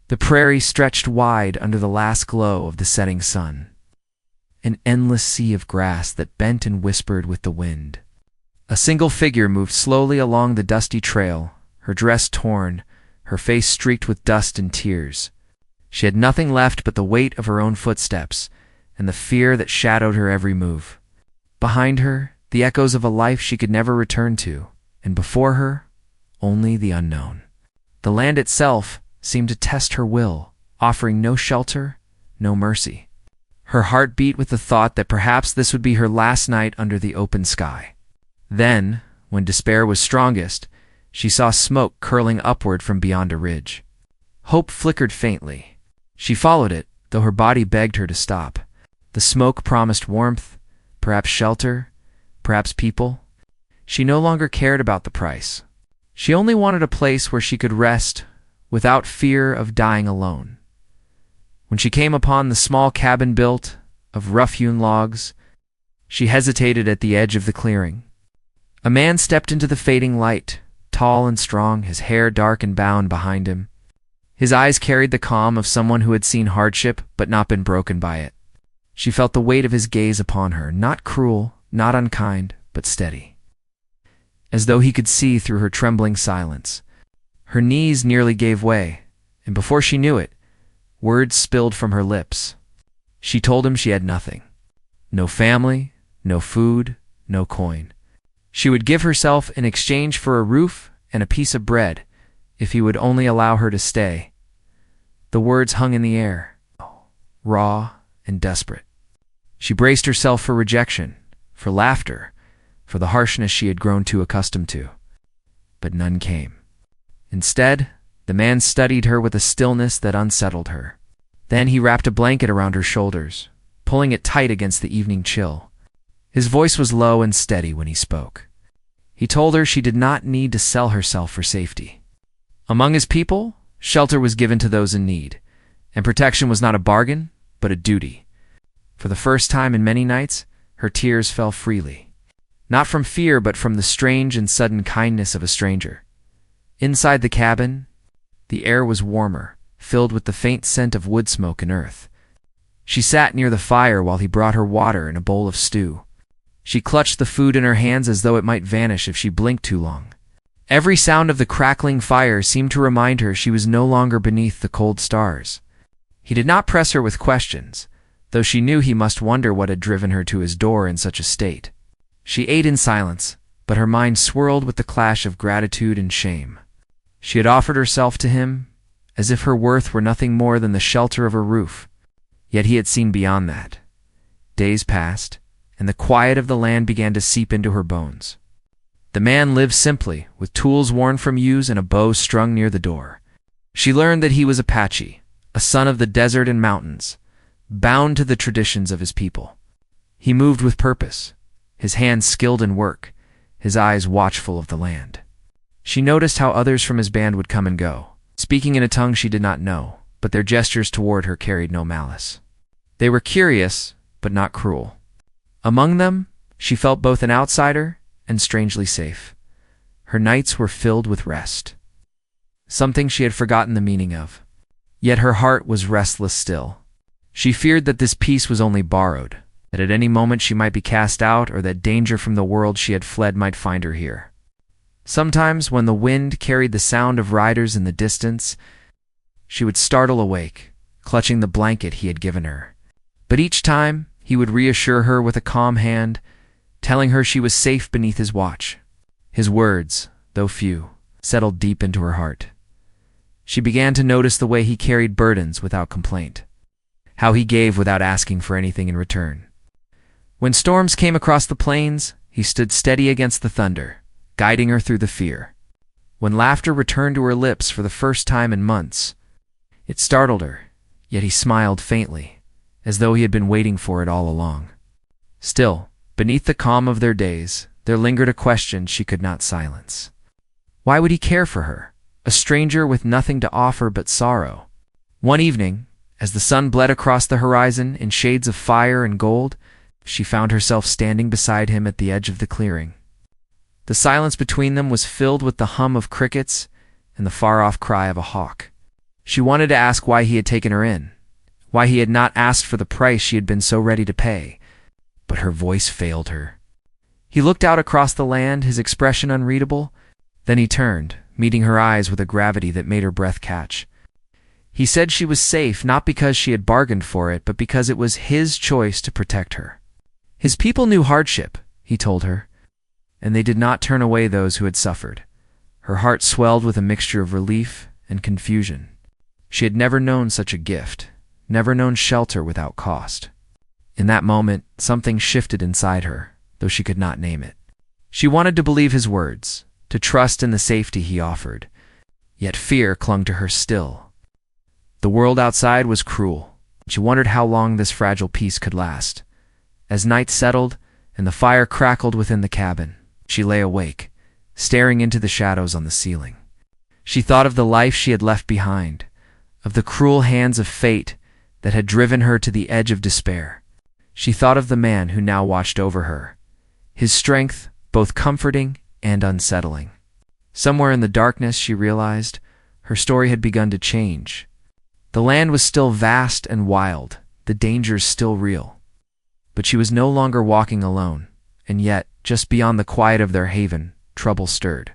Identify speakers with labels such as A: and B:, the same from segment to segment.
A: The prairie stretched wide under the last glow of the setting sun. An endless sea of grass that bent and whispered with the wind. A single figure moved slowly along the dusty trail, her dress torn, her face streaked with dust and tears. She had nothing left but the weight of her own footsteps and the fear that shadowed her every move. Behind her, the echoes of a life she could never return to, and before her, only the unknown. The land itself seemed to test her will, offering no shelter, no mercy. Her heart beat with the thought that perhaps this would be her last night under the open sky. Then, when despair was strongest, she saw smoke curling upward from beyond a ridge. Hope flickered faintly. She followed it, though her body begged her to stop. The smoke promised warmth, perhaps shelter, perhaps people. She no longer cared about the price. She only wanted a place where she could rest without fear of dying alone. When she came upon the small cabin built of rough-hewn logs, she hesitated at the edge of the clearing. A man stepped into the fading light, tall and strong, his hair dark and bound behind him. His eyes carried the calm of someone who had seen hardship but not been broken by it. She felt the weight of his gaze upon her, not cruel, not unkind, but steady. As though he could see through her trembling silence. Her knees nearly gave way, and before she knew it, words spilled from her lips. She told him she had nothing. No family, no food, no coin. She would give herself in exchange for a roof and a piece of bread, if he would only allow her to stay. The words hung in the air, raw and desperate. She braced herself for rejection, for laughter, for the harshness she had grown too accustomed to. But none came. Instead, the man studied her with a stillness that unsettled her. Then he wrapped a blanket around her shoulders, pulling it tight against the evening chill. His voice was low and steady when he spoke. He told her she did not need to sell herself for safety. Among his people, shelter was given to those in need, and protection was not a bargain, but a duty. For the first time in many nights, her tears fell freely. Not from fear, but from the strange and sudden kindness of a stranger. Inside the cabin, the air was warmer, filled with the faint scent of wood smoke and earth. She sat near the fire while he brought her water and a bowl of stew. She clutched the food in her hands as though it might vanish if she blinked too long. Every sound of the crackling fire seemed to remind her she was no longer beneath the cold stars. He did not press her with questions, though she knew he must wonder what had driven her to his door in such a state. She ate in silence, but her mind swirled with the clash of gratitude and shame. She had offered herself to him, as if her worth were nothing more than the shelter of a roof, yet he had seen beyond that. Days passed, and the quiet of the land began to seep into her bones. The man lived simply, with tools worn from use and a bow strung near the door. She learned that he was Apache, a son of the desert and mountains, bound to the traditions of his people. He moved with purpose, his hands skilled in work, his eyes watchful of the land. She noticed how others from his band would come and go, speaking in a tongue she did not know, but their gestures toward her carried no malice. They were curious, but not cruel. Among them, she felt both an outsider and strangely safe. Her nights were filled with rest, something she had forgotten the meaning of. Yet her heart was restless still. She feared that this peace was only borrowed, that at any moment she might be cast out, or that danger from the world she had fled might find her here. Sometimes, when the wind carried the sound of riders in the distance, she would startle awake, clutching the blanket he had given her. But each time, he would reassure her with a calm hand, telling her she was safe beneath his watch. His words, though few, settled deep into her heart. She began to notice the way he carried burdens without complaint, how he gave without asking for anything in return. When storms came across the plains, he stood steady against the thunder, guiding her through the fear. When laughter returned to her lips for the first time in months, it startled her, yet he smiled faintly, as though he had been waiting for it all along. Still, beneath the calm of their days, there lingered a question she could not silence. Why would he care for her, a stranger with nothing to offer but sorrow? One evening, as the sun bled across the horizon in shades of fire and gold, she found herself standing beside him at the edge of the clearing. The silence between them was filled with the hum of crickets and the far-off cry of a hawk. She wanted to ask why he had taken her in, why he had not asked for the price she had been so ready to pay, but her voice failed her. He looked out across the land, his expression unreadable. Then he turned, meeting her eyes with a gravity that made her breath catch. He said she was safe not because she had bargained for it, but because it was his choice to protect her. His people knew hardship, he told her, and they did not turn away those who had suffered. Her heart swelled with a mixture of relief and confusion. She had never known such a gift, never known shelter without cost. In that moment, something shifted inside her, though she could not name it. She wanted to believe his words, to trust in the safety he offered, yet fear clung to her still. The world outside was cruel. She wondered how long this fragile peace could last. As night settled and the fire crackled within the cabin, she lay awake, staring into the shadows on the ceiling. She thought of the life she had left behind, of the cruel hands of fate that had driven her to the edge of despair. She thought of the man who now watched over her, his strength both comforting and unsettling. Somewhere in the darkness, she realized, her story had begun to change. The land was still vast and wild, the dangers still real. But she was no longer walking alone, and yet, just beyond the quiet of their haven, trouble stirred.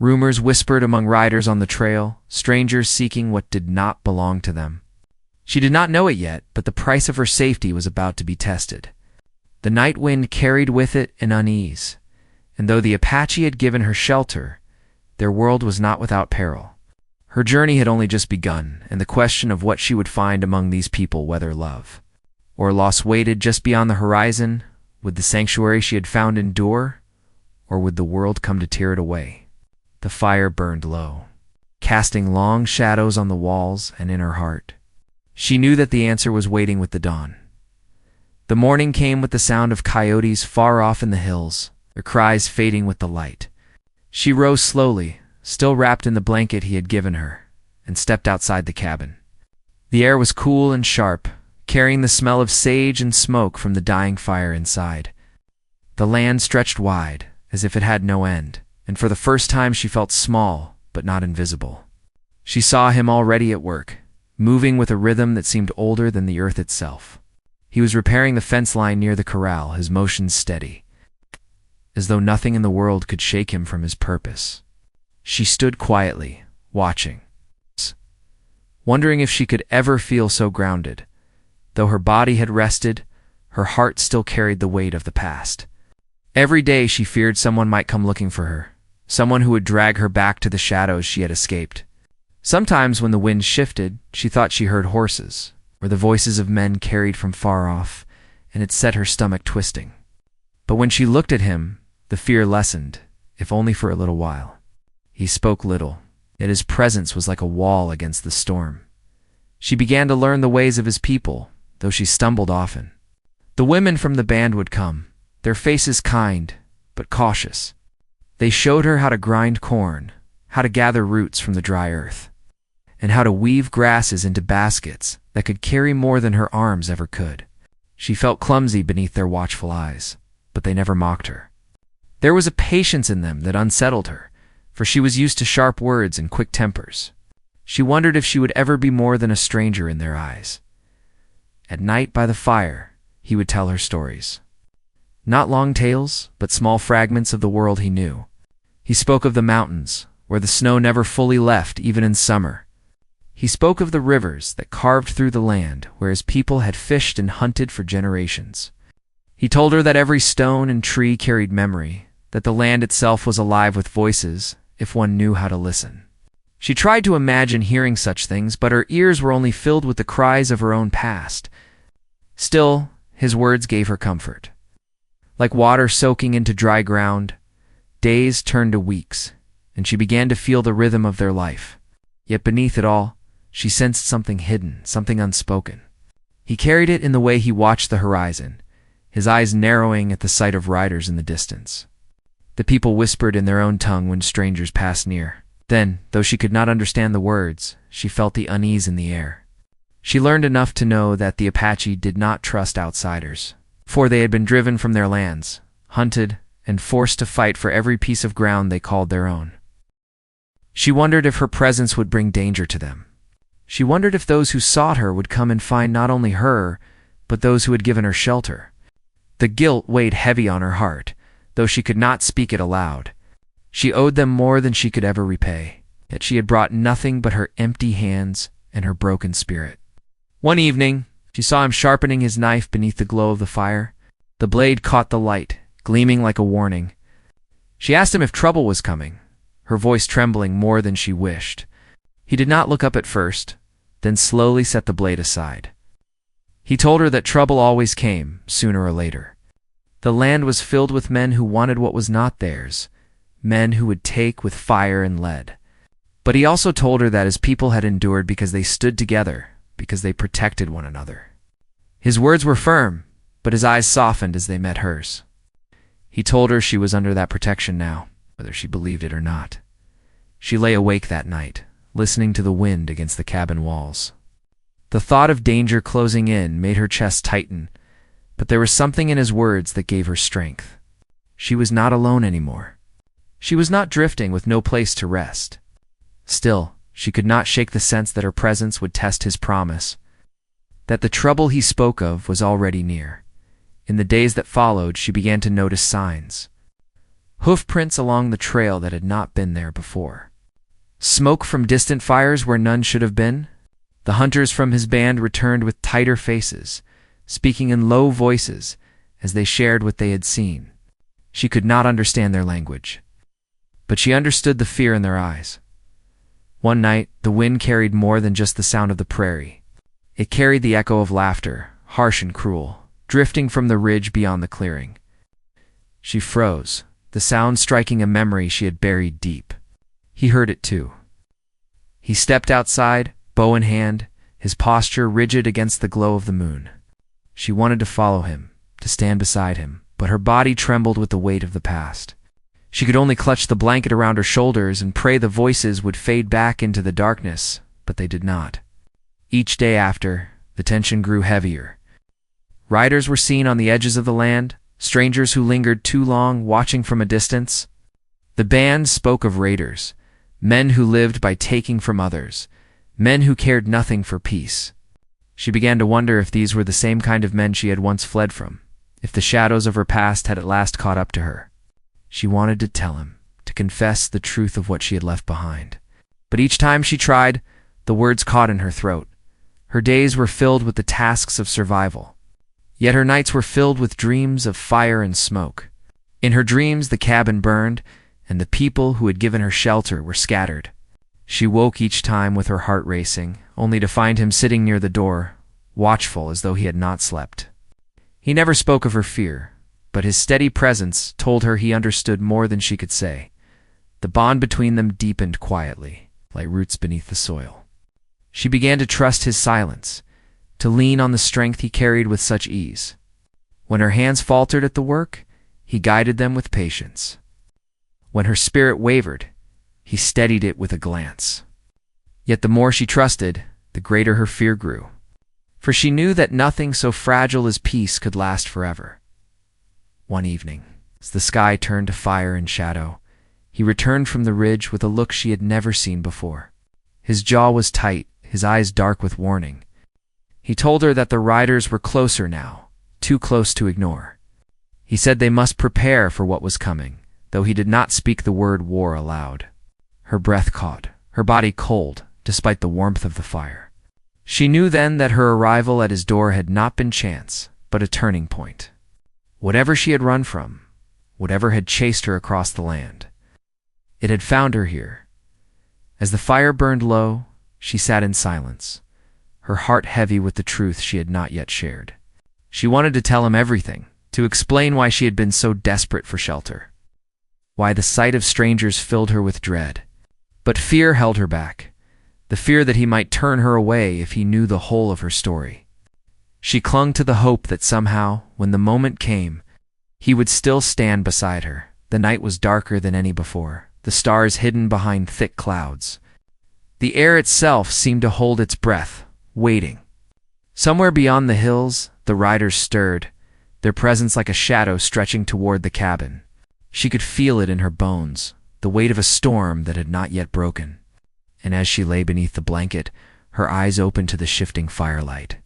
A: Rumors whispered among riders on the trail, strangers seeking what did not belong to them. She did not know it yet, but the price of her safety was about to be tested. The night wind carried with it an unease, and though the Apache had given her shelter, their world was not without peril. Her journey had only just begun, and the question of what she would find among these people, whether love or loss, waited just beyond the horizon. Would the sanctuary she had found endure, or would the world come to tear it away? The fire burned low, casting long shadows on the walls and in her heart. She knew that the answer was waiting with the dawn. The morning came with the sound of coyotes far off in the hills, their cries fading with the light. She rose slowly, still wrapped in the blanket he had given her, and stepped outside the cabin. The air was cool and sharp, carrying the smell of sage and smoke from the dying fire inside. The land stretched wide, as if it had no end, and for the first time she felt small, but not invisible. She saw him already at work, moving with a rhythm that seemed older than the earth itself. He was repairing the fence line near the corral, his motions steady, as though nothing in the world could shake him from his purpose. She stood quietly, watching, wondering if she could ever feel so grounded. Though her body had rested, her heart still carried the weight of the past. Every day she feared someone might come looking for her, someone who would drag her back to the shadows she had escaped. Sometimes when the wind shifted, she thought she heard horses, or the voices of men carried from far off, and it set her stomach twisting. But when she looked at him, the fear lessened, if only for a little while. He spoke little, yet his presence was like a wall against the storm. She began to learn the ways of his people, though she stumbled often. The women from the band would come, their faces kind, but cautious. They showed her how to grind corn, how to gather roots from the dry earth, and how to weave grasses into baskets that could carry more than her arms ever could. She felt clumsy beneath their watchful eyes, but they never mocked her. There was a patience in them that unsettled her, for she was used to sharp words and quick tempers. She wondered if she would ever be more than a stranger in their eyes. At night by the fire, he would tell her stories. Not long tales, but small fragments of the world he knew. He spoke of the mountains, where the snow never fully left even in summer. He spoke of the rivers that carved through the land where his people had fished and hunted for generations. He told her that every stone and tree carried memory, that the land itself was alive with voices, if one knew how to listen. She tried to imagine hearing such things, but her ears were only filled with the cries of her own past. Still, his words gave her comfort. Like water soaking into dry ground, days turned to weeks, and she began to feel the rhythm of their life. Yet beneath it all, she sensed something hidden, something unspoken. He carried it in the way he watched the horizon, his eyes narrowing at the sight of riders in the distance. The people whispered in their own tongue when strangers passed near. Then, though she could not understand the words, she felt the unease in the air. She learned enough to know that the Apache did not trust outsiders, for they had been driven from their lands, hunted, and forced to fight for every piece of ground they called their own. She wondered if her presence would bring danger to them, She wondered if those who sought her would come and find not only her, but those who had given her shelter. The guilt weighed heavy on her heart, though she could not speak it aloud. She owed them more than she could ever repay, yet she had brought nothing but her empty hands and her broken spirit. One evening, she saw him sharpening his knife beneath the glow of the fire. The blade caught the light, gleaming like a warning. She asked him if trouble was coming, her voice trembling more than she wished. He did not look up at first, then slowly set the blade aside. He told her that trouble always came, sooner or later. The land was filled with men who wanted what was not theirs, men who would take with fire and lead. But he also told her that his people had endured because they stood together, because they protected one another. His words were firm, but his eyes softened as they met hers. He told her she was under that protection now, whether she believed it or not. She lay awake that night, listening to the wind against the cabin walls. The thought of danger closing in made her chest tighten, but there was something in his words that gave her strength. She was not alone anymore. She was not drifting with no place to rest. Still, she could not shake the sense that her presence would test his promise, that the trouble he spoke of was already near. In the days that followed, she began to notice signs. Hoofprints along the trail that had not been there before. Smoke from distant fires where none should have been. The hunters from his band returned with tighter faces, speaking in low voices as they shared what they had seen. She could not understand their language, but she understood the fear in their eyes. One night, the wind carried more than just the sound of the prairie. It carried the echo of laughter, harsh and cruel, drifting from the ridge beyond the clearing. She froze, the sound striking a memory she had buried deep. He heard it too. He stepped outside, bow in hand, his posture rigid against the glow of the moon. She wanted to follow him, to stand beside him, but her body trembled with the weight of the past. She could only clutch the blanket around her shoulders and pray the voices would fade back into the darkness, but they did not. Each day after, the tension grew heavier. Riders were seen on the edges of the land, strangers who lingered too long watching from a distance. The band spoke of raiders, men who lived by taking from others, men who cared nothing for peace. She began to wonder if these were the same kind of men she had once fled from, if the shadows of her past had at last caught up to her. She wanted to tell him, to confess the truth of what she had left behind. But each time she tried, the words caught in her throat. Her days were filled with the tasks of survival. Yet her nights were filled with dreams of fire and smoke. In her dreams, the cabin burned, and the people who had given her shelter were scattered. She woke each time with her heart racing, only to find him sitting near the door, watchful as though he had not slept. He never spoke of her fear, but his steady presence told her he understood more than she could say. The bond between them deepened quietly, like roots beneath the soil. She began to trust his silence, to lean on the strength he carried with such ease. When her hands faltered at the work, he guided them with patience. When her spirit wavered, he steadied it with a glance. Yet the more she trusted, the greater her fear grew, for she knew that nothing so fragile as peace could last forever. One evening, as the sky turned to fire and shadow, he returned from the ridge with a look she had never seen before. His jaw was tight, his eyes dark with warning. He told her that the riders were closer now, too close to ignore. He said they must prepare for what was coming, though he did not speak the word war aloud. Her breath caught, her body cold, despite the warmth of the fire. She knew then that her arrival at his door had not been chance, but a turning point. Whatever she had run from, whatever had chased her across the land, it had found her here. As the fire burned low, she sat in silence, her heart heavy with the truth she had not yet shared. She wanted to tell him everything, to explain why she had been so desperate for shelter, why the sight of strangers filled her with dread. But fear held her back, the fear that he might turn her away if he knew the whole of her story. She clung to the hope that somehow, when the moment came, he would still stand beside her. The night was darker than any before, the stars hidden behind thick clouds. The air itself seemed to hold its breath, waiting. Somewhere beyond the hills, the riders stirred, their presence like a shadow stretching toward the cabin. She could feel it in her bones, the weight of a storm that had not yet broken. And as she lay beneath the blanket, her eyes open to the shifting firelight.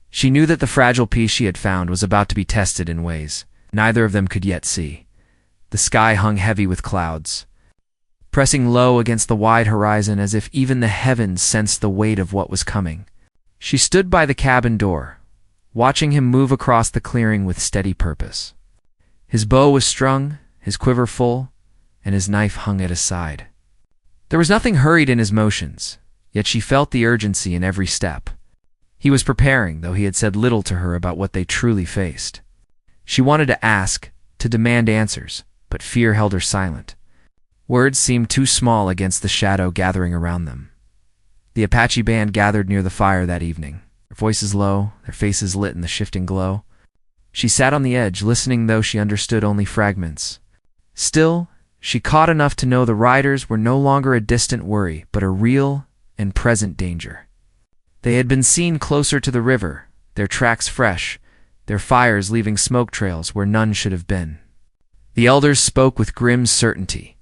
A: She knew that the fragile piece she had found was about to be tested in ways neither of them could yet see. The sky hung heavy with clouds, pressing low against the wide horizon as if even the heavens sensed the weight of what was coming. She stood by the cabin door, watching him move across the clearing with steady purpose. His bow was strung, his quiver full, and his knife hung at his side. There was nothing hurried in his motions, yet she felt the urgency in every step. He was preparing, though he had said little to her about what they truly faced. She wanted to ask, to demand answers, but fear held her silent. Words seemed too small against the shadow gathering around them. The Apache band gathered near the fire that evening, their voices low, their faces lit in the shifting glow. She sat on the edge, listening though she understood only fragments. Still, she caught enough to know the riders were no longer a distant worry, but a real and present danger. They had been seen closer to the river, their tracks fresh, their fires leaving smoke trails where none should have been. The elders spoke with grim certainty.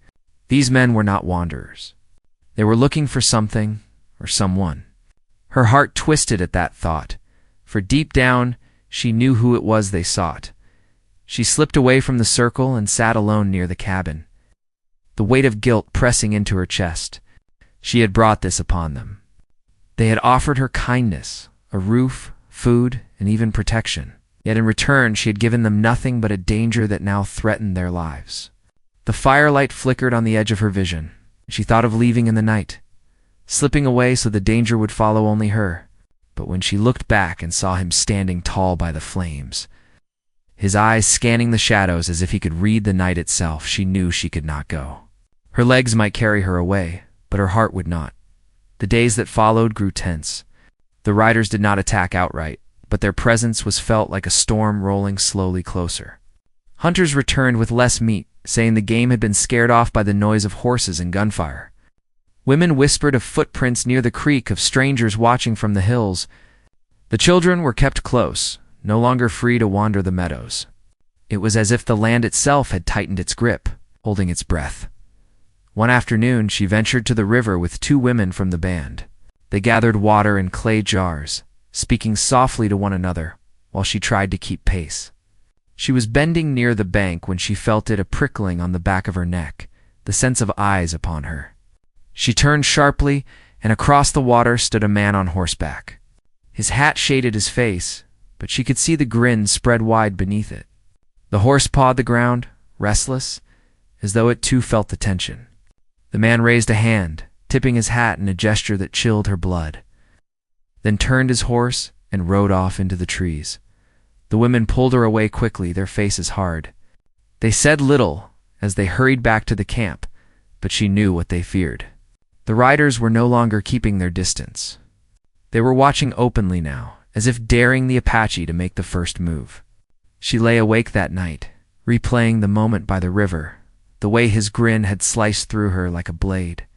A: These men were not wanderers. They were looking for something or someone. Her heart twisted at that thought, for deep down she knew who it was they sought. She slipped away from the circle and sat alone near the cabin, the weight of guilt pressing into her chest. She had brought this upon them. They had offered her kindness, a roof, food, and even protection. Yet in return she had given them nothing but a danger that now threatened their lives. The firelight flickered on the edge of her vision. She thought of leaving in the night, slipping away so the danger would follow only her. But when she looked back and saw him standing tall by the flames, his eyes scanning the shadows as if he could read the night itself, she knew she could not go. Her legs might carry her away, but her heart would not. The days that followed grew tense. The riders did not attack outright, but their presence was felt like a storm rolling slowly closer. Hunters returned with less meat, saying the game had been scared off by the noise of horses and gunfire. Women whispered of footprints near the creek, of strangers watching from the hills. The children were kept close, no longer free to wander the meadows. It was as if the land itself had tightened its grip, holding its breath. One afternoon she ventured to the river with 2 women from the band. They gathered water in clay jars, speaking softly to one another, while she tried to keep pace. She was bending near the bank when she felt it, a prickling on the back of her neck, the sense of eyes upon her. She turned sharply, and across the water stood a man on horseback. His hat shaded his face, but she could see the grin spread wide beneath it. The horse pawed the ground, restless, as though it too felt the tension. The man raised a hand, tipping his hat in a gesture that chilled her blood, then turned his horse and rode off into the trees. The women pulled her away quickly, their faces hard. They said little as they hurried back to the camp, but she knew what they feared. The riders were no longer keeping their distance. They were watching openly now, as if daring the Apache to make the first move. She lay awake that night, replaying the moment by the river, the way his grin had sliced through her like a blade.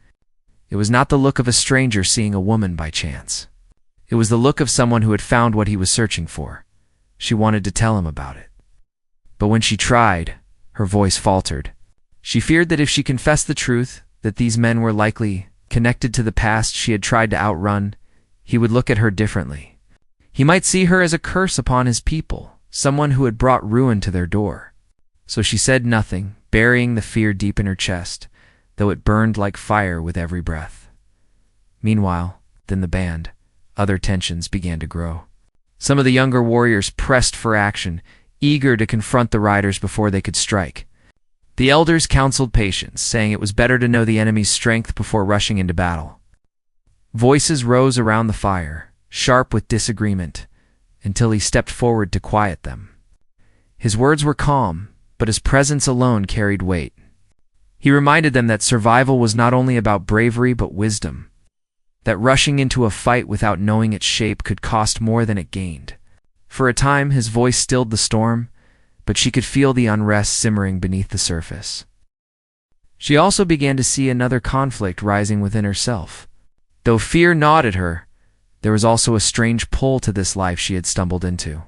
A: It was not the look of a stranger seeing a woman by chance. It was the look of someone who had found what he was searching for. She wanted to tell him about it. But when she tried, her voice faltered. She feared that if she confessed the truth, that these men were likely connected to the past she had tried to outrun, he would look at her differently. He might see her as a curse upon his people, someone who had brought ruin to their door. So she said nothing, burying the fear deep in her chest, though it burned like fire with every breath. Meanwhile, within the band, other tensions began to grow. Some of the younger warriors pressed for action, eager to confront the riders before they could strike. The elders counseled patience, saying it was better to know the enemy's strength before rushing into battle. Voices rose around the fire, sharp with disagreement, until he stepped forward to quiet them. His words were calm, but his presence alone carried weight. He reminded them that survival was not only about bravery but wisdom, that rushing into a fight without knowing its shape could cost more than it gained. For a time his voice stilled the storm, but she could feel the unrest simmering beneath the surface. She also began to see another conflict rising within herself. Though fear gnawed at her, there was also a strange pull to this life she had stumbled into.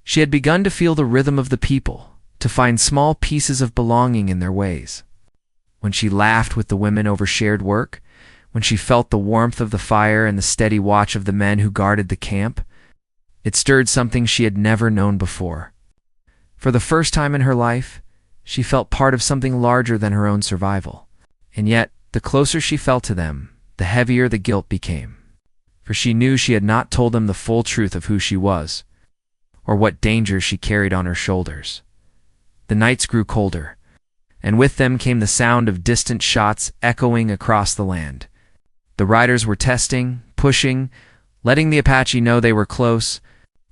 A: She had begun to feel the rhythm of the people, to find small pieces of belonging in their ways. When she laughed with the women over shared work, when she felt the warmth of the fire and the steady watch of the men who guarded the camp. It stirred something she had never known before. For the first time in her life, she felt part of something larger than her own survival. And yet, the closer she felt to them, the heavier the guilt became. For she knew she had not told them the full truth of who she was, or what danger she carried on her shoulders. The nights grew colder, and with them came the sound of distant shots echoing across the land. The riders were testing, pushing, letting the Apache know they were close.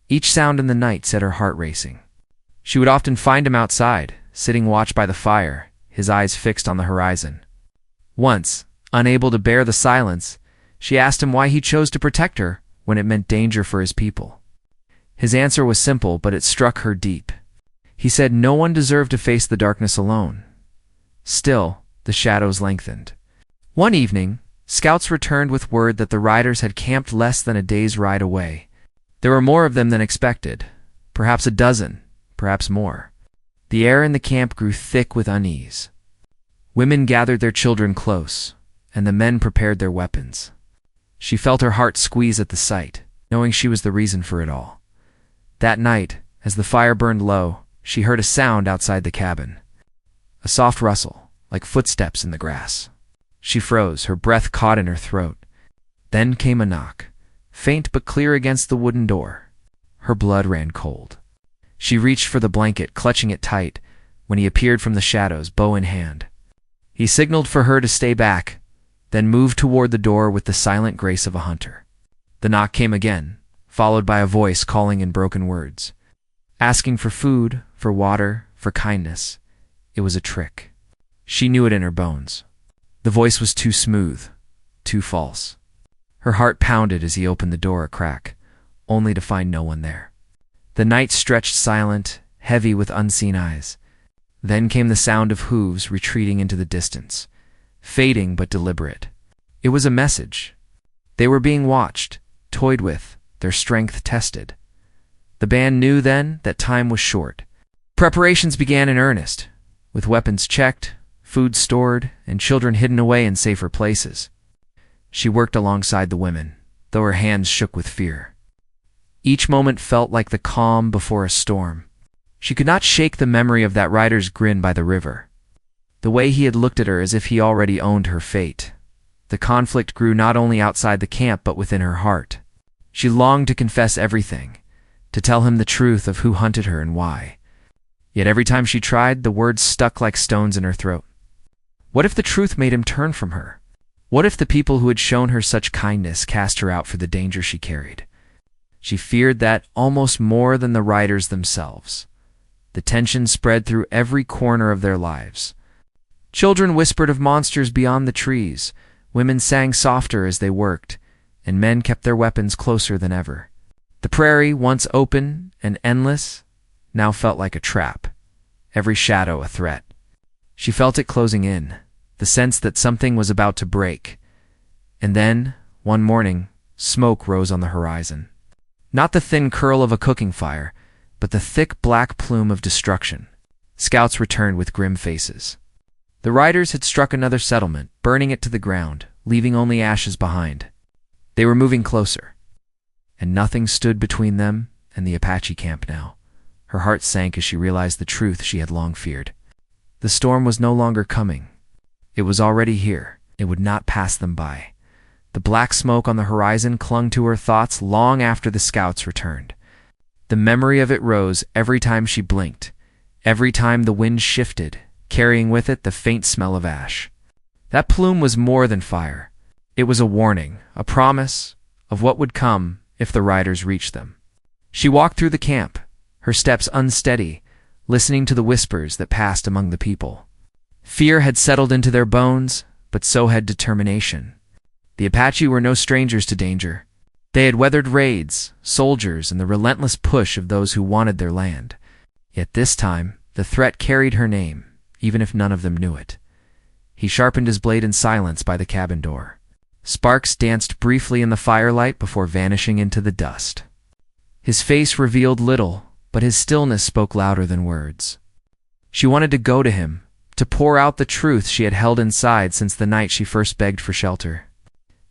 A: Each sound in the night set her heart racing. She would often find him outside, sitting watch by the fire, his eyes fixed on the horizon. Once, unable to bear the silence, she asked him why he chose to protect her when it meant danger for his people. His answer was simple, but it struck her deep. He said no one deserved to face the darkness alone. Still, the shadows lengthened. One evening, scouts returned with word that the riders had camped less than a day's ride away. There were more of them than expected, perhaps a dozen, perhaps more. The air in the camp grew thick with unease. Women gathered their children close, and the men prepared their weapons. She felt her heart squeeze at the sight, knowing she was the reason for it all. That night, as the fire burned low, she heard a sound outside the cabin. A soft rustle, like footsteps in the grass. She froze, her breath caught in her throat. Then came a knock, faint but clear against the wooden door. Her blood ran cold. She reached for the blanket, clutching it tight, when he appeared from the shadows, bow in hand. He signaled for her to stay back, then moved toward the door with the silent grace of a hunter. The knock came again, followed by a voice calling in broken words, asking for food, for water, for kindness. It was a trick. She knew it in her bones. The voice was too smooth, too false. Her heart pounded as he opened the door a crack, only to find no one there. The night stretched silent, heavy with unseen eyes. Then came the sound of hooves retreating into the distance, fading but deliberate. It was a message. They were being watched, toyed with, their strength tested. The band knew then that time was short. Preparations began in earnest, with weapons checked, food stored, and children hidden away in safer places. She worked alongside the women, though her hands shook with fear. Each moment felt like the calm before a storm. She could not shake the memory of that rider's grin by the river, the way he had looked at her as if he already owned her fate. The conflict grew not only outside the camp but within her heart. She longed to confess everything, to tell him the truth of who hunted her and why. Yet every time she tried, the words stuck like stones in her throat. What if the truth made him turn from her? What if the people who had shown her such kindness cast her out for the danger she carried? She feared that almost more than the riders themselves. The tension spread through every corner of their lives. Children whispered of monsters beyond the trees, women sang softer as they worked, and men kept their weapons closer than ever. The prairie, once open and endless, now felt like a trap, every shadow a threat. She felt it closing in, the sense that something was about to break. And then, one morning, smoke rose on the horizon. Not the thin curl of a cooking fire, but the thick black plume of destruction. Scouts returned with grim faces. The riders had struck another settlement, burning it to the ground, leaving only ashes behind. They were moving closer, and nothing stood between them and the Apache camp now. Her heart sank as she realized the truth she had long feared. The storm was no longer coming. It was already here. It would not pass them by. The black smoke on the horizon clung to her thoughts long after the scouts returned. The memory of it rose every time she blinked, every time the wind shifted, carrying with it the faint smell of ash. That plume was more than fire. It was a warning, a promise of what would come if the riders reached them. She walked through the camp, her steps unsteady, listening to the whispers that passed among the people. Fear had settled into their bones, but so had determination. The Apache were no strangers to danger. They had weathered raids, soldiers, and the relentless push of those who wanted their land. Yet this time, the threat carried her name, even if none of them knew it. He sharpened his blade in silence by the cabin door. Sparks danced briefly in the firelight before vanishing into the dust. His face revealed little, but his stillness spoke louder than words. She wanted to go to him, to pour out the truth she had held inside since the night she first begged for shelter.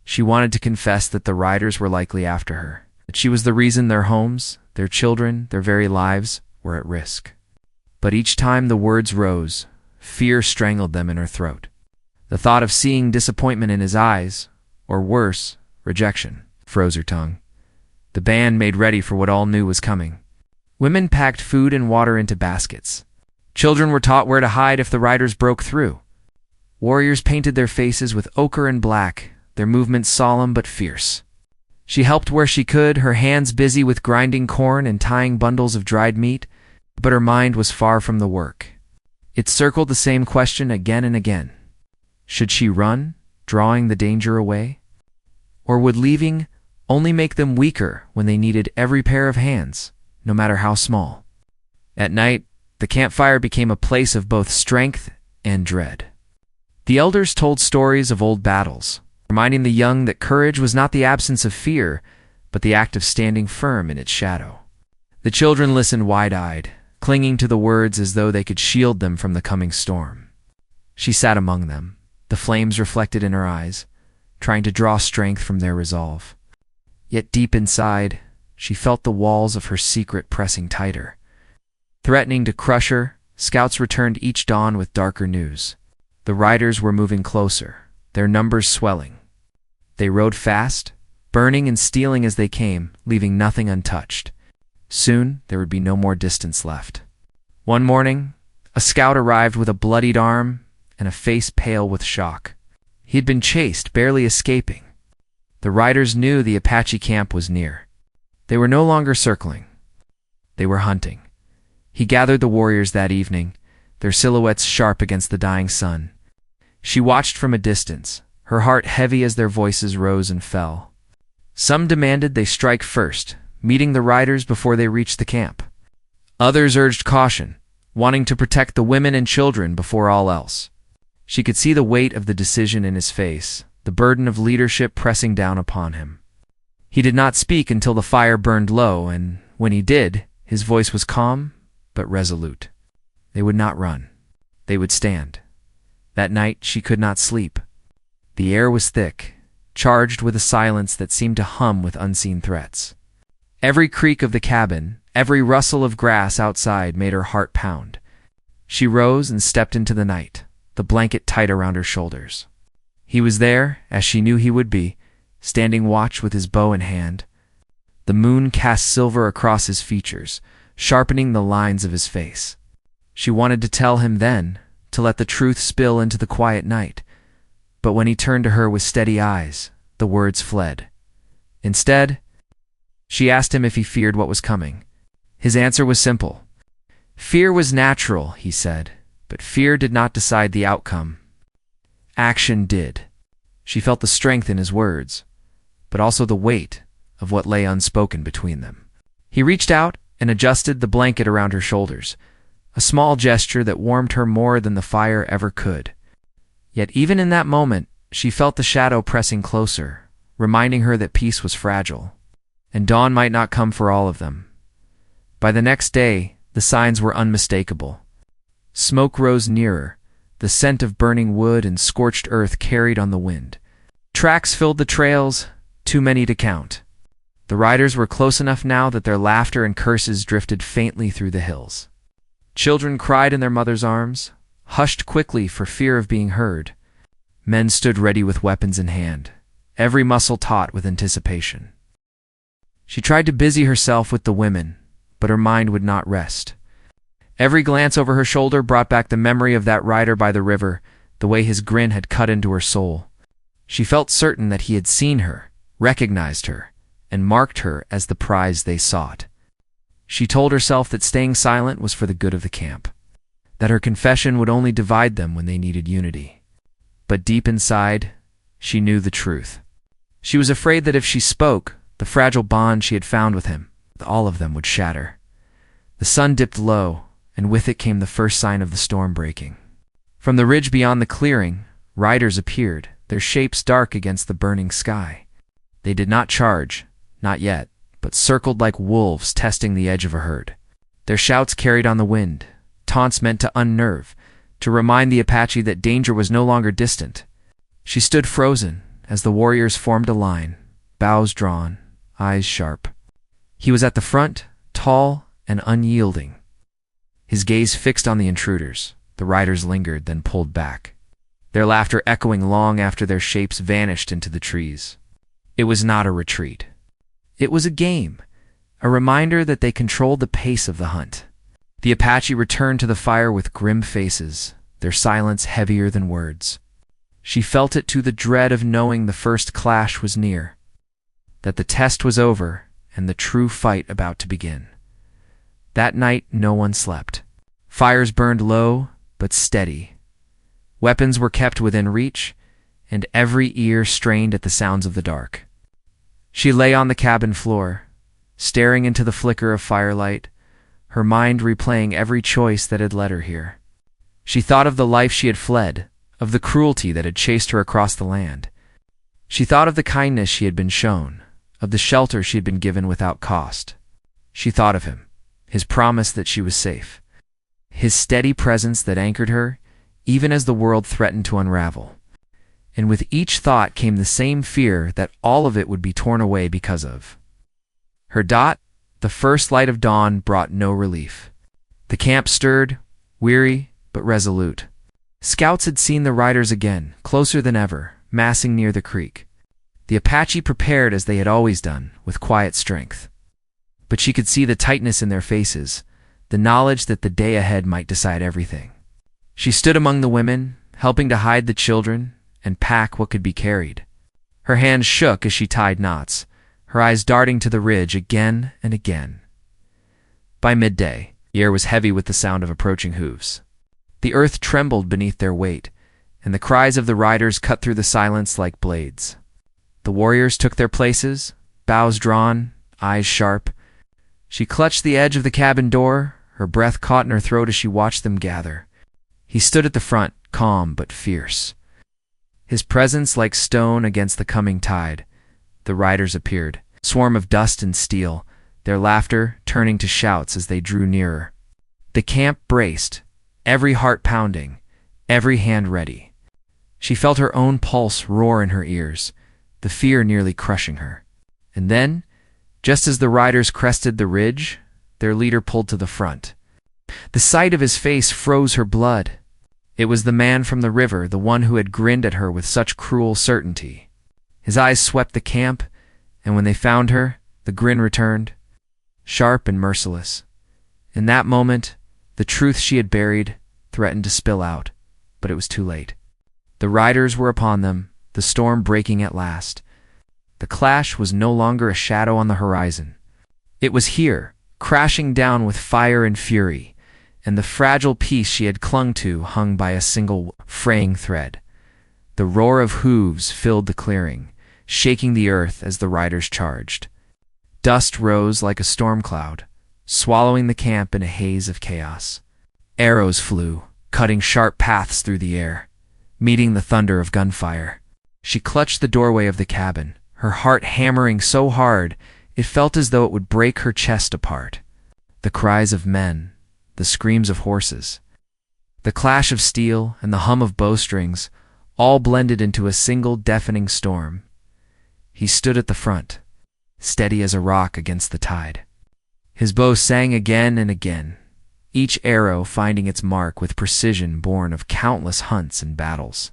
A: She wanted to confess that the riders were likely after her, that she was the reason their homes, their children, their very lives were at risk. But each time the words rose, fear strangled them in her throat. The thought of seeing disappointment in his eyes, or worse, rejection, froze her tongue. The band made ready for what all knew was coming. Women packed food and water into baskets. Children were taught where to hide if the riders broke through. Warriors painted their faces with ochre and black, their movements solemn but fierce. She helped where she could, her hands busy with grinding corn and tying bundles of dried meat, but her mind was far from the work. It circled the same question again and again. Should she run, drawing the danger away? Or would leaving only make them weaker when they needed every pair of hands, no matter how small? At night, the campfire became a place of both strength and dread. The elders told stories of old battles, reminding the young that courage was not the absence of fear, but the act of standing firm in its shadow. The children listened wide-eyed, clinging to the words as though they could shield them from the coming storm. She sat among them, the flames reflected in her eyes, trying to draw strength from their resolve. Yet deep inside, she felt the walls of her secret pressing tighter. Threatening to crush her, scouts returned each dawn with darker news. The riders were moving closer, their numbers swelling. They rode fast, burning and stealing as they came, leaving nothing untouched. Soon, there would be no more distance left. One morning, a scout arrived with a bloodied arm and a face pale with shock. He had been chased, barely escaping. The riders knew the Apache camp was near. They were no longer circling. They were hunting. He gathered the warriors that evening, their silhouettes sharp against the dying sun. She watched from a distance, her heart heavy as their voices rose and fell. Some demanded they strike first, meeting the riders before they reached the camp. Others urged caution, wanting to protect the women and children before all else. She could see the weight of the decision in his face, the burden of leadership pressing down upon him. He did not speak until the fire burned low, and when he did, his voice was calm but resolute. They would not run. They would stand. That night she could not sleep. The air was thick, charged with a silence that seemed to hum with unseen threats. Every creak of the cabin, every rustle of grass outside made her heart pound. She rose and stepped into the night, the blanket tight around her shoulders. He was there, as she knew he would be, standing watch with his bow in hand. The moon cast silver across his features, sharpening the lines of his face. She wanted to tell him then, to let the truth spill into the quiet night, but when he turned to her with steady eyes, the words fled. Instead, she asked him if he feared what was coming. His answer was simple. Fear was natural, he said, but fear did not decide the outcome. Action did. She felt the strength in his words, but also the weight of what lay unspoken between them. He reached out and adjusted the blanket around her shoulders, a small gesture that warmed her more than the fire ever could. Yet even in that moment, she felt the shadow pressing closer, reminding her that peace was fragile, and dawn might not come for all of them. By the next day, the signs were unmistakable. Smoke rose nearer, the scent of burning wood and scorched earth carried on the wind. Tracks filled the trails, too many to count. The riders were close enough now that their laughter and curses drifted faintly through the hills. Children cried in their mothers' arms, hushed quickly for fear of being heard. Men stood ready with weapons in hand, every muscle taut with anticipation. She tried to busy herself with the women, but her mind would not rest. Every glance over her shoulder brought back the memory of that rider by the river, the way his grin had cut into her soul. She felt certain that he had seen her, recognized her, and marked her as the prize they sought. She told herself that staying silent was for the good of the camp, that her confession would only divide them when they needed unity. But deep inside, she knew the truth. She was afraid that if she spoke, the fragile bond she had found with him, all of them would shatter. The sun dipped low, and with it came the first sign of the storm breaking. From the ridge beyond the clearing, riders appeared, their shapes dark against the burning sky. They did not charge, not yet, but circled like wolves testing the edge of a herd. Their shouts carried on the wind, taunts meant to unnerve, to remind the Apache that danger was no longer distant. She stood frozen, as the warriors formed a line, bows drawn, eyes sharp. He was at the front, tall and unyielding. His gaze fixed on the intruders. The riders lingered, then pulled back, their laughter echoing long after their shapes vanished into the trees. It was not a retreat. It was a game, a reminder that they controlled the pace of the hunt. The Apache returned to the fire with grim faces, their silence heavier than words. She felt it too, the dread of knowing the first clash was near, that the test was over and the true fight about to begin. That night no one slept. Fires burned low but steady. Weapons were kept within reach, and every ear strained at the sounds of the dark. She lay on the cabin floor, staring into the flicker of firelight, her mind replaying every choice that had led her here. She thought of the life she had fled, of the cruelty that had chased her across the land. She thought of the kindness she had been shown, of the shelter she had been given without cost. She thought of him, his promise that she was safe, his steady presence that anchored her, even as the world threatened to unravel. And with each thought came the same fear that all of it would be torn away because of her. The first light of dawn brought no relief. The camp stirred, weary but resolute. Scouts had seen the riders again, closer than ever, massing near the creek. The Apache prepared as they had always done, with quiet strength. But she could see the tightness in their faces, the knowledge that the day ahead might decide everything. She stood among the women, helping to hide the children and pack what could be carried. Her hands shook as she tied knots, her eyes darting to the ridge again and again. By midday, the air was heavy with the sound of approaching hooves. The earth trembled beneath their weight, and the cries of the riders cut through the silence like blades. The warriors took their places, bows drawn, eyes sharp. She clutched the edge of the cabin door, her breath caught in her throat as she watched them gather. He stood at the front, calm but fierce, his presence like stone against the coming tide. The riders appeared, a swarm of dust and steel, their laughter turning to shouts as they drew nearer. The camp braced, every heart pounding, every hand ready. She felt her own pulse roar in her ears, the fear nearly crushing her. And then, just as the riders crested the ridge, their leader pulled to the front. The sight of his face froze her blood. It was the man from the river, the one who had grinned at her with such cruel certainty. His eyes swept the camp, and when they found her, the grin returned, sharp and merciless. In that moment, the truth she had buried threatened to spill out, but it was too late. The riders were upon them, the storm breaking at last. The clash was no longer a shadow on the horizon. It was here, crashing down with fire and fury, and the fragile peace she had clung to hung by a single fraying thread. The roar of hooves filled the clearing, shaking the earth as the riders charged. Dust rose like a storm cloud, swallowing the camp in a haze of chaos. Arrows flew, cutting sharp paths through the air, meeting the thunder of gunfire. She clutched the doorway of the cabin, her heart hammering so hard it felt as though it would break her chest apart. The cries of men, the screams of horses, the clash of steel and the hum of bowstrings all blended into a single deafening storm. He stood at the front, steady as a rock against the tide. His bow sang again and again, each arrow finding its mark with precision born of countless hunts and battles.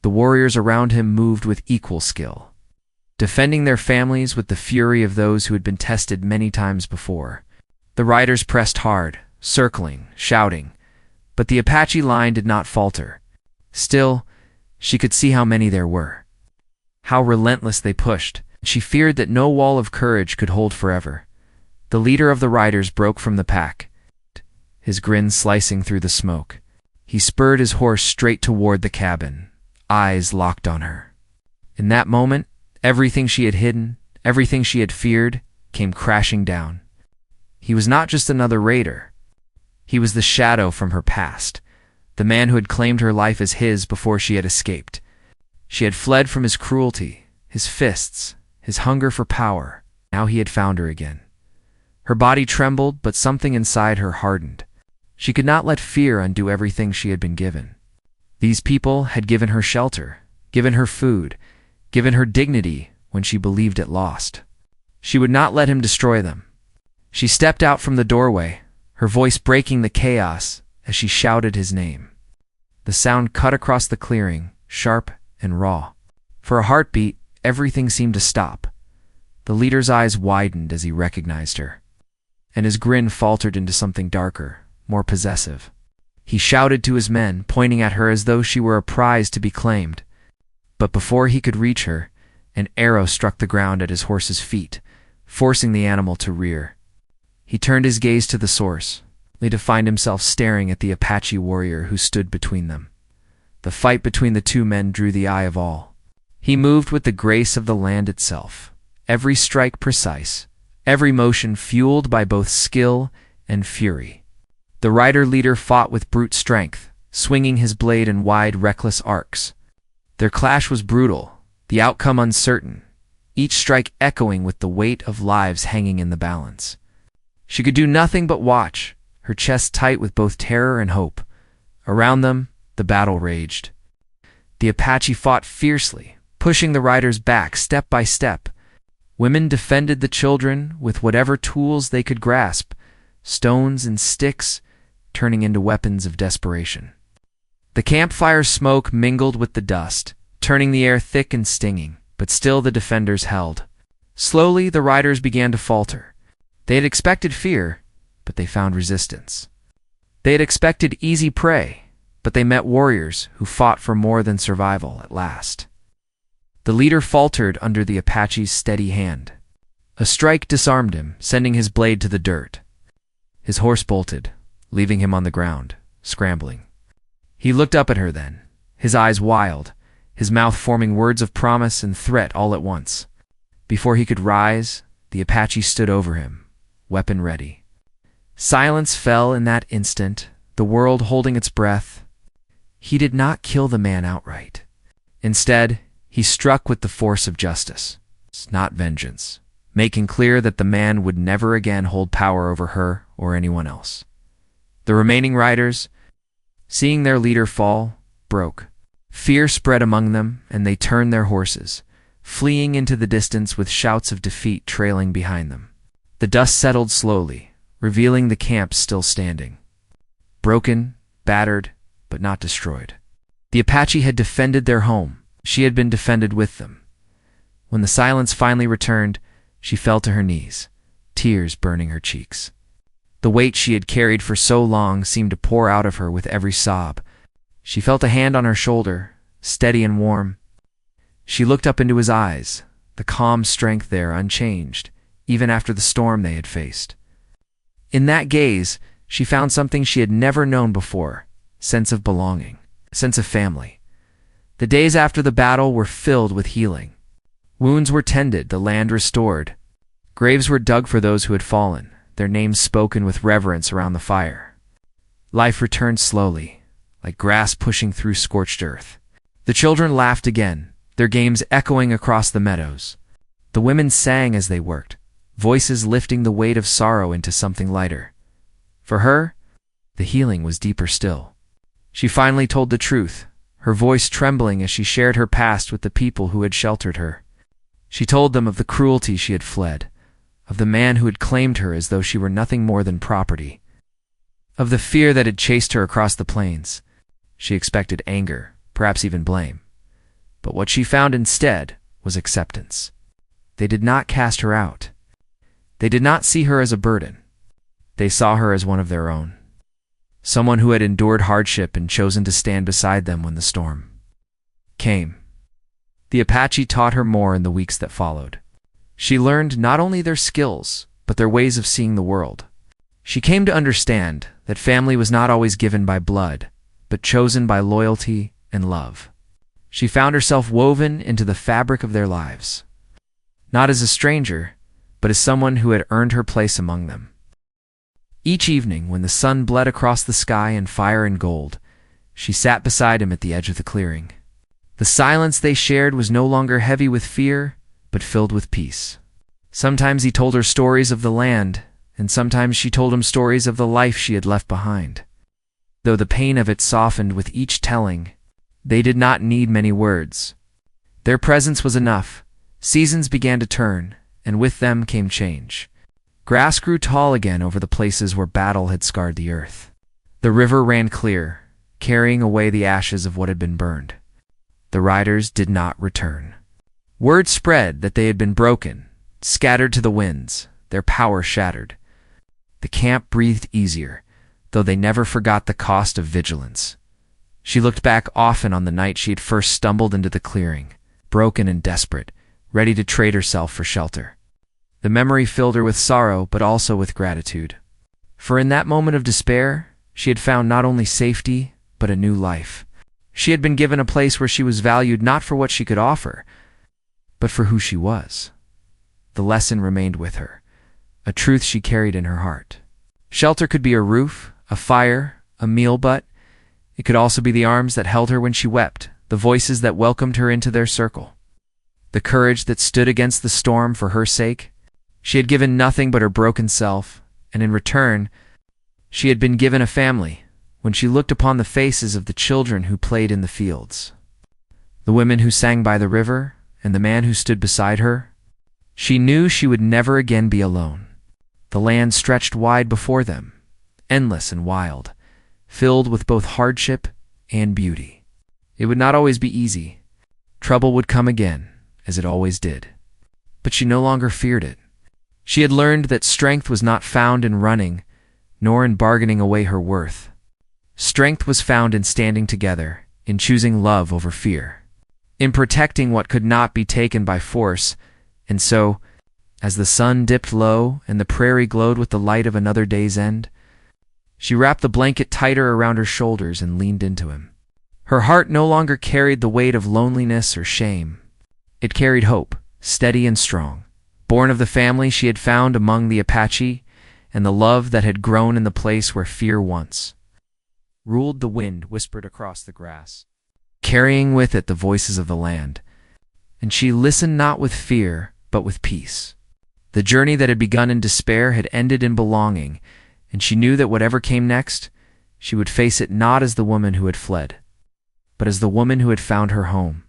A: The warriors around him moved with equal skill, defending their families with the fury of those who had been tested many times before. The riders pressed hard, circling, shouting, but the Apache line did not falter. Still, she could see how many there were, how relentless they pushed. She feared that no wall of courage could hold forever. The leader of the riders broke from the pack, his grin slicing through the smoke. He spurred his horse straight toward the cabin, eyes locked on her. In that moment, everything she had hidden, everything she had feared, came crashing down. He was not just another raider. He was the shadow from her past, the man who had claimed her life as his before she had escaped. She had fled from his cruelty, his fists, his hunger for power. Now he had found her again. Her body trembled, but something inside her hardened. She could not let fear undo everything she had been given. These people had given her shelter, given her food, given her dignity when she believed it lost. She would not let him destroy them. She stepped out from the doorway, her voice breaking the chaos as she shouted his name. The sound cut across the clearing, sharp and raw. For a heartbeat, everything seemed to stop. The leader's eyes widened as he recognized her, and his grin faltered into something darker, more possessive. He shouted to his men, pointing at her as though she were a prize to be claimed. But before he could reach her, an arrow struck the ground at his horse's feet, forcing the animal to rear. He turned his gaze to the source, only to find himself staring at the Apache warrior who stood between them. The fight between the two men drew the eye of all. He moved with the grace of the land itself, every strike precise, every motion fueled by both skill and fury. The rider-leader fought with brute strength, swinging his blade in wide, reckless arcs. Their clash was brutal, the outcome uncertain, each strike echoing with the weight of lives hanging in the balance. She could do nothing but watch, her chest tight with both terror and hope. Around them, the battle raged. The Apache fought fiercely, pushing the riders back step by step. Women defended the children with whatever tools they could grasp, stones and sticks turning into weapons of desperation. The campfire smoke mingled with the dust, turning the air thick and stinging, but still the defenders held. Slowly, the riders began to falter. They had expected fear, but they found resistance. They had expected easy prey, but they met warriors who fought for more than survival at last. The leader faltered under the Apache's steady hand. A strike disarmed him, sending his blade to the dirt. His horse bolted, leaving him on the ground, scrambling. He looked up at her then, his eyes wild, his mouth forming words of promise and threat all at once. Before he could rise, the Apache stood over him, weapon ready. Silence fell in that instant, the world holding its breath. He did not kill the man outright. Instead, he struck with the force of justice, not vengeance, making clear that the man would never again hold power over her or anyone else. The remaining riders, seeing their leader fall, broke. Fear spread among them, and they turned their horses, fleeing into the distance with shouts of defeat trailing behind them. The dust settled slowly, revealing the camp still standing. Broken, battered, but not destroyed. The Apache had defended their home. She had been defended with them. When the silence finally returned, she fell to her knees, tears burning her cheeks. The weight she had carried for so long seemed to pour out of her with every sob. She felt a hand on her shoulder, steady and warm. She looked up into his eyes, the calm strength there unchanged, even after the storm they had faced. In that gaze, she found something she had never known before, sense of belonging, sense of family. The days after the battle were filled with healing. Wounds were tended, the land restored. Graves were dug for those who had fallen, their names spoken with reverence around the fire. Life returned slowly, like grass pushing through scorched earth. The children laughed again, their games echoing across the meadows. The women sang as they worked, voices lifting the weight of sorrow into something lighter. For her, the healing was deeper still. She finally told the truth, her voice trembling as she shared her past with the people who had sheltered her. She told them of the cruelty she had fled, of the man who had claimed her as though she were nothing more than property, of the fear that had chased her across the plains. She expected anger, perhaps even blame. But what she found instead was acceptance. They did not cast her out. They did not see her as a burden. They saw her as one of their own. Someone who had endured hardship and chosen to stand beside them when the storm came. The Apache taught her more in the weeks that followed. She learned not only their skills, but their ways of seeing the world. She came to understand that family was not always given by blood, but chosen by loyalty and love. She found herself woven into the fabric of their lives, not as a stranger, but as someone who had earned her place among them. Each evening, when the sun bled across the sky in fire and gold, she sat beside him at the edge of the clearing. The silence they shared was no longer heavy with fear, but filled with peace. Sometimes he told her stories of the land, and sometimes she told him stories of the life she had left behind. Though the pain of it softened with each telling, they did not need many words. Their presence was enough. Seasons began to turn, and with them came change. Grass grew tall again over the places where battle had scarred the earth. The river ran clear, carrying away the ashes of what had been burned. The riders did not return. Word spread that they had been broken, scattered to the winds, their power shattered. The camp breathed easier, though they never forgot the cost of vigilance. She looked back often on the night she had first stumbled into the clearing, broken and desperate, ready to trade herself for shelter. The memory filled her with sorrow, but also with gratitude. For in that moment of despair, she had found not only safety, but a new life. She had been given a place where she was valued not for what she could offer, but for who she was. The lesson remained with her, a truth she carried in her heart. Shelter could be a roof, a fire, a meal, but it could also be the arms that held her when she wept, the voices that welcomed her into their circle, the courage that stood against the storm for her sake. She had given nothing but her broken self, and in return, she had been given a family. When she looked upon the faces of the children who played in the fields, the women who sang by the river, and the man who stood beside her, she knew she would never again be alone. The land stretched wide before them, endless and wild, filled with both hardship and beauty. It would not always be easy. Trouble would come again, as it always did. But she no longer feared it. She had learned that strength was not found in running, nor in bargaining away her worth. Strength was found in standing together, in choosing love over fear, in protecting what could not be taken by force. And so, as the sun dipped low and the prairie glowed with the light of another day's end, she wrapped the blanket tighter around her shoulders and leaned into him. Her heart no longer carried the weight of loneliness or shame. It carried hope, steady and strong, born of the family she had found among the Apache and the love that had grown in the place where fear once ruled. The wind whispered across the grass, carrying with it the voices of the land, and she listened not with fear, but with peace. The journey that had begun in despair had ended in belonging, and she knew that whatever came next, she would face it not as the woman who had fled, but as the woman who had found her home.